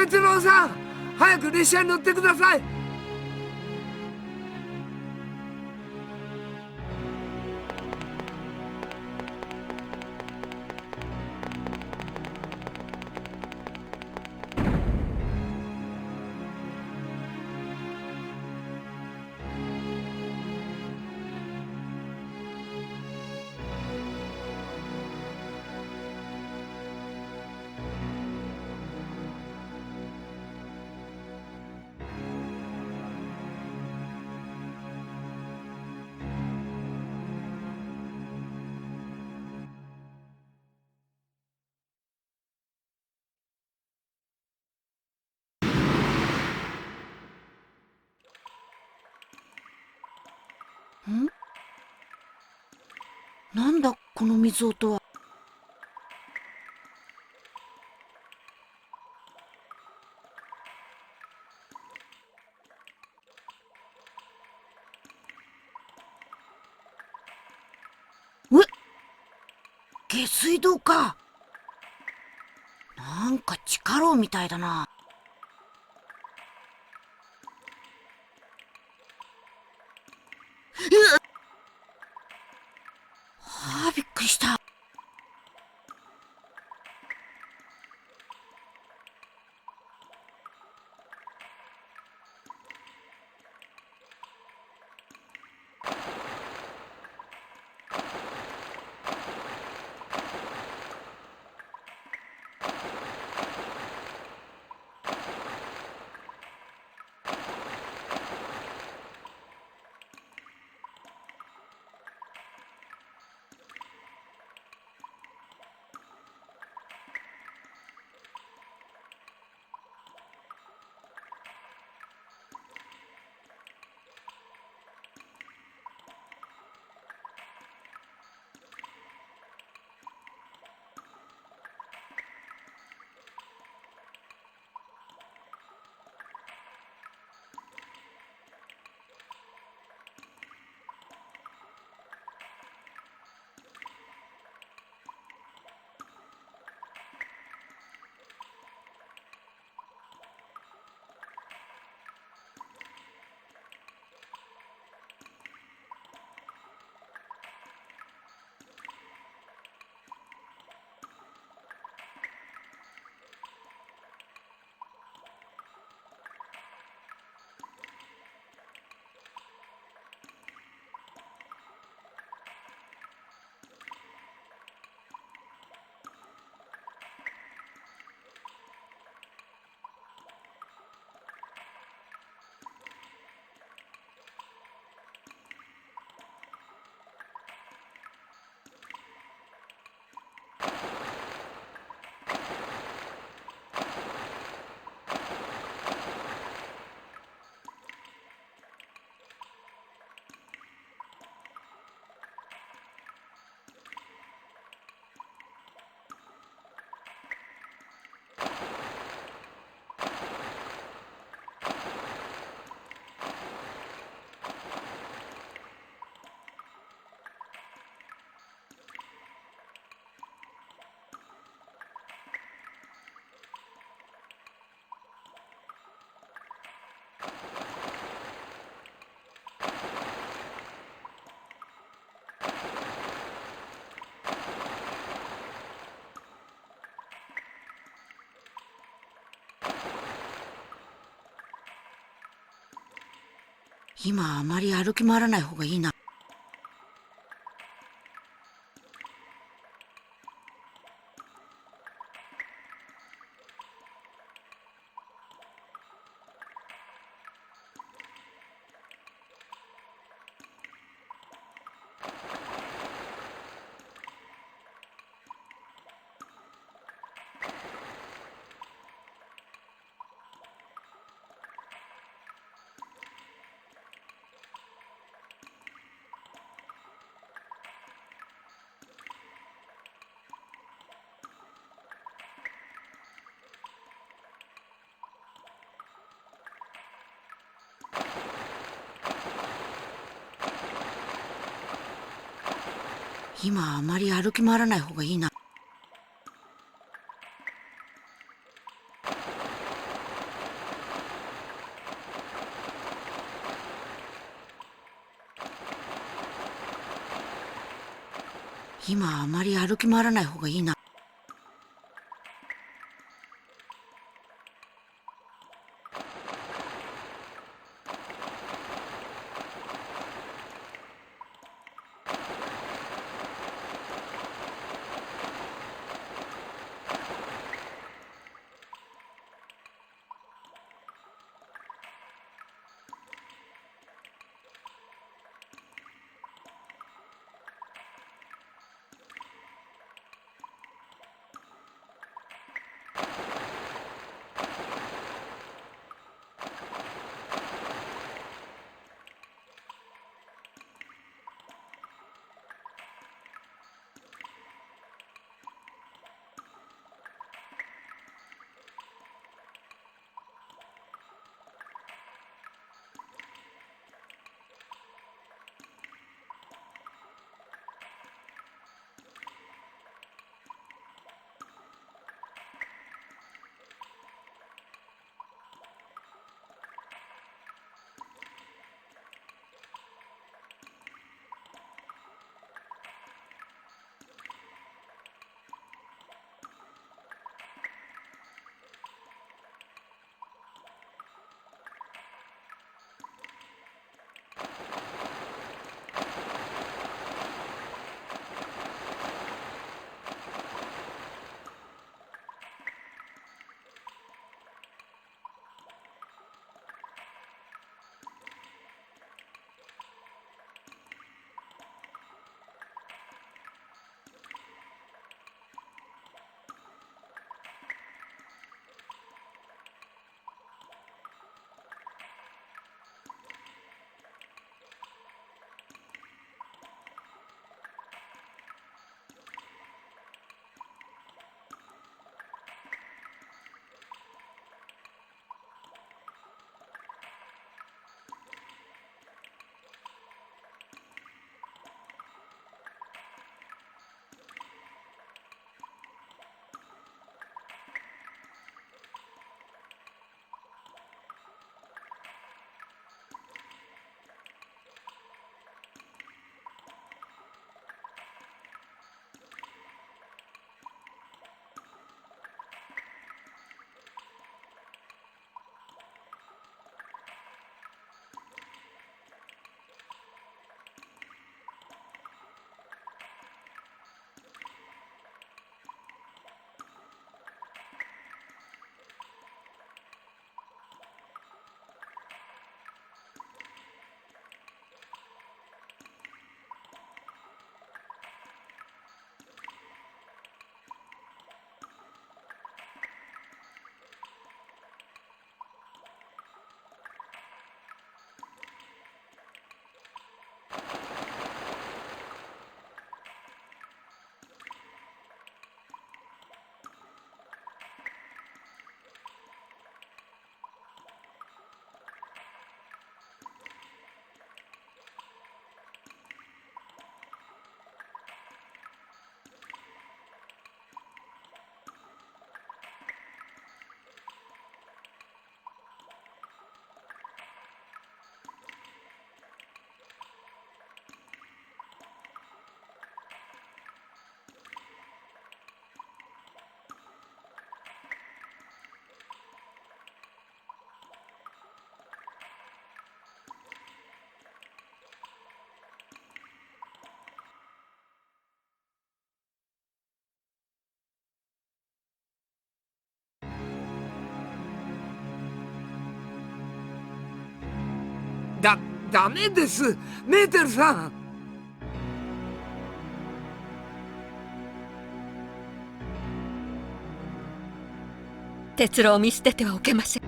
哲郎さん、早く列車に乗ってください。なんだこの水音は。下水道か。なんか地下牢みたいだな。びっくりした。今あまり歩き回らない方がいいな。今あまり歩き回らない方がいいな。今あまり歩き回らない方がいいな。ダメです、メーテルさん。鉄郎を見捨ててはおけません。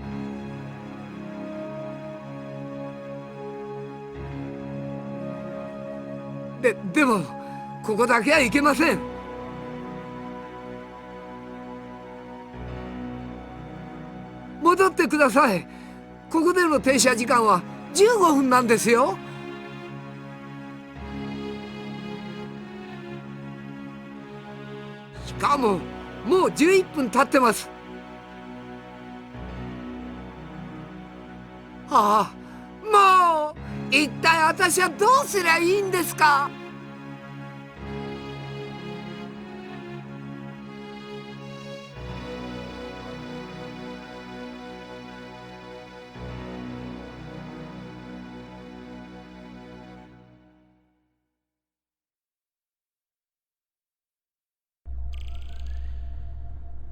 でもここだけはいけません。戻ってください。ここでの停車時間は15分なんですよ。しかももう11分経ってます。ああ、もう一体私はどうすりゃいいんですか。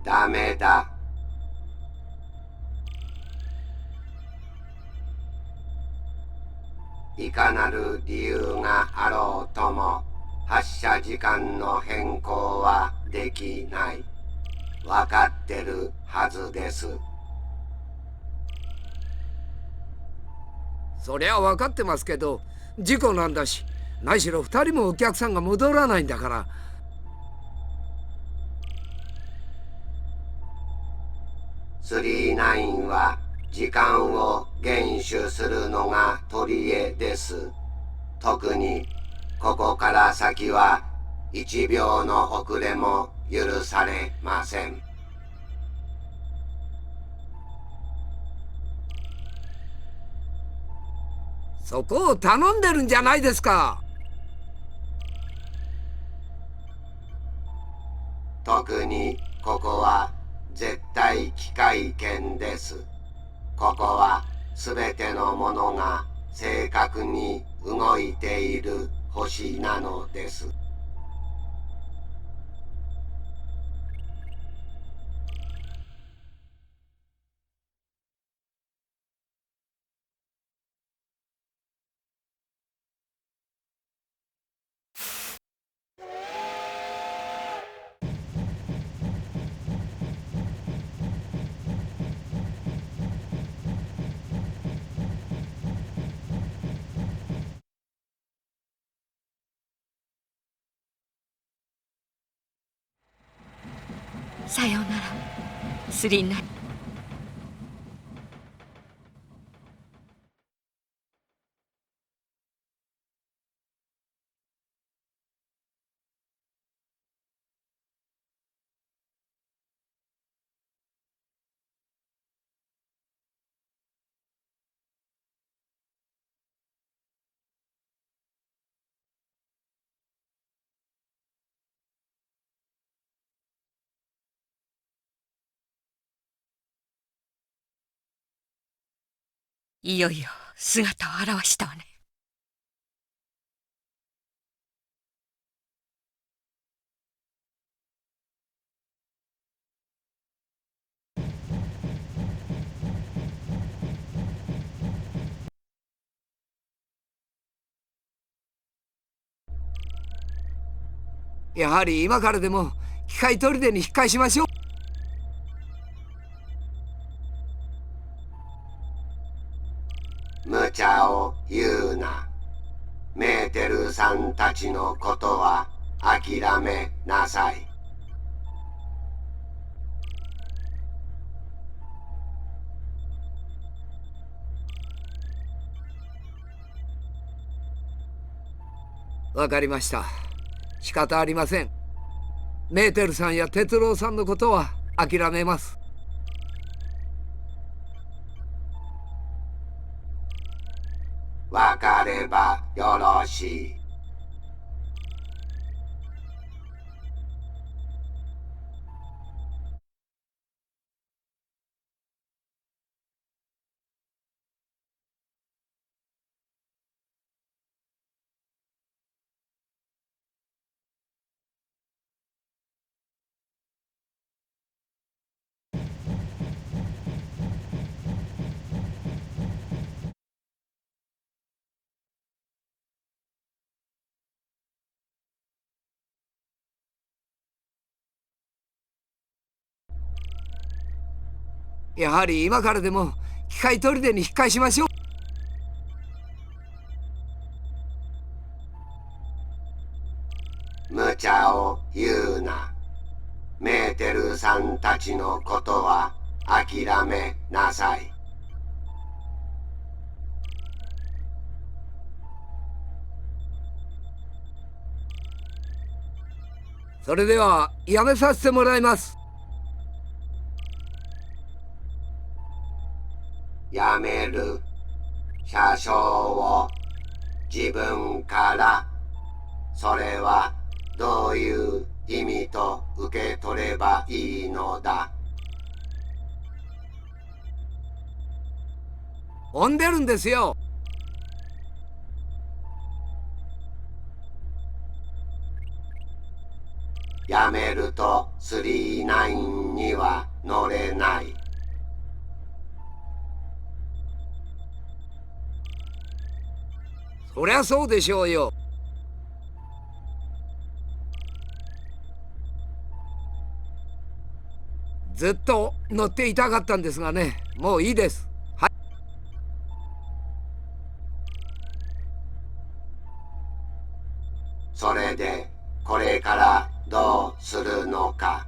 ダメだ。いかなる理由があろうとも、発射時間の変更はできない。わかってるはずです。そりゃ分かってますけど、事故なんだし、何しろ2人もお客さんが戻らないんだから。39は時間を厳守するのが取り柄です。特にここから先は1秒の遅れも許されません。そこを頼んでるんじゃないですか。特にここは絶対機械圏です。ここはすべてのものが正確に動いている星なのです。さようなら39。いよいよ姿を現したわね。やはり今からでも機械砦に引っ返しましょう。無茶を言うな。メーテルさんたちのことは諦めなさい。わかりました。仕方ありません。メーテルさんや哲郎さんのことは諦めます。わかればよろしい。やはり今からでも機械砦に引っ返しましょう。無茶を言うな。メーテルさんたちのことは諦めなさい。それではやめさせてもらいます。やめる。車掌を自分から。それはどういう意味と受け取ればいいのだ。飛んでるんですよ。やめると39には乗れない。そりゃそうでしょうよ。ずっと乗っていたかったんですがね、もういいです。はい。それでこれからどうするのか。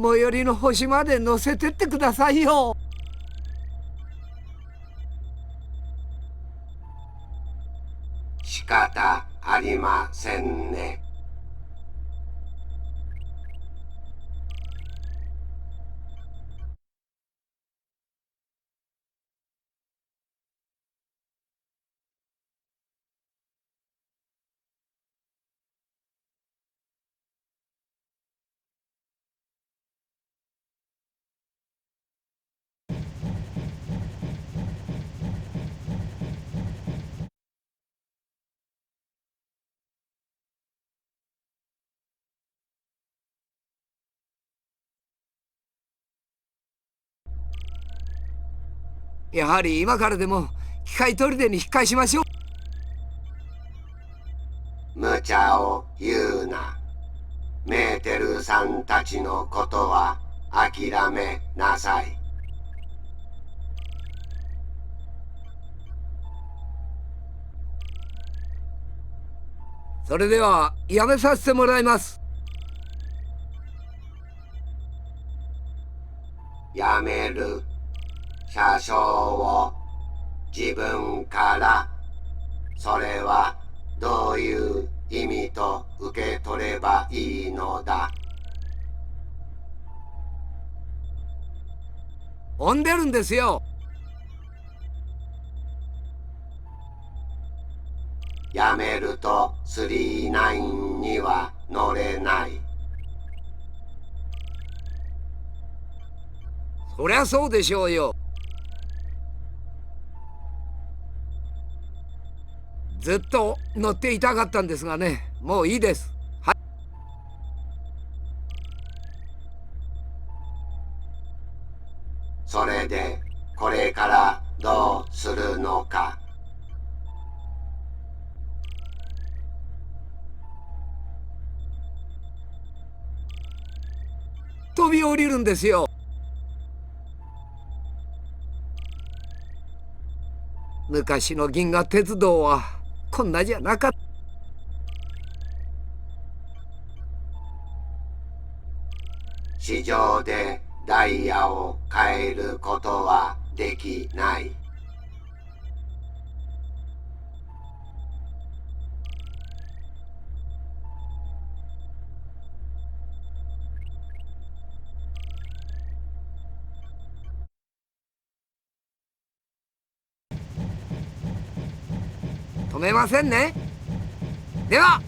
最寄りの星まで乗せてってくださいよ。仕方ありませんね。やはり今からでも機械砦に引っ返しましょう。無茶を言うな。メーテルさんたちのことは諦めなさい。それではやめさせてもらいます。やめる。車掌を自分から。それはどういう意味と受け取ればいいのだ。飛んでるんですよ。やめると39には乗れない。そりゃそうでしょうよ。ずっと乗っていたかったんですがね、もういいです。はい。それでこれからどうするのか。飛び降りるんですよ。昔の銀河鉄道はこんなじゃなかった。市場でダイヤを買えることはできない。止めませんね。では。